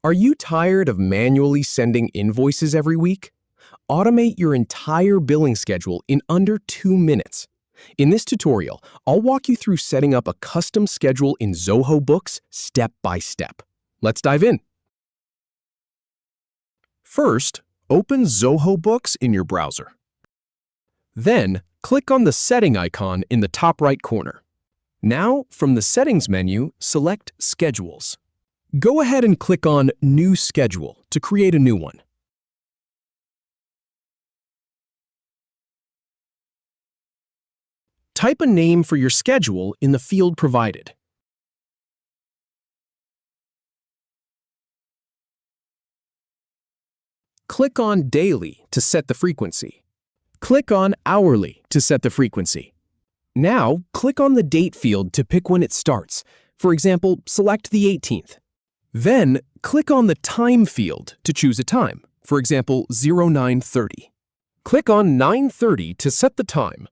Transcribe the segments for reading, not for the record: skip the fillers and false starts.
Are you tired of manually sending invoices every week? Automate your entire billing schedule in under 2 minutes. In this tutorial, I'll walk you through setting up a custom schedule in Zoho Books step by step. Let's dive in. First, open Zoho Books in your browser. Then, click on the setting icon in the top right corner. Now, from the Settings menu, select Schedules. Go ahead and click on New Schedule to create a new one. Type a name for your schedule in the field provided. Click on Daily to set the frequency. Click on Hourly to set the frequency. Now, click on the Date field to pick when it starts. For example, select the 18th. Then, click on the Time field to choose a time. For example, 0930. Click on 9:30 to set the time.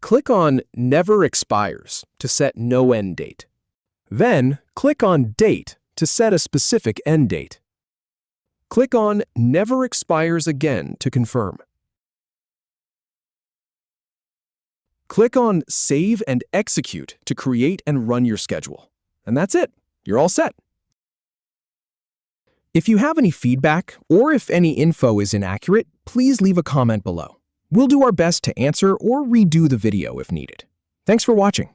Click on Never Expires to set no end date. Then, click on Date to set a specific end date. Click on Never Expires Again to confirm. Click on Save and Execute to create and run your schedule. And that's it. You're all set. If you have any feedback or if any info is inaccurate, please leave a comment below. We'll do our best to answer or redo the video if needed. Thanks for watching.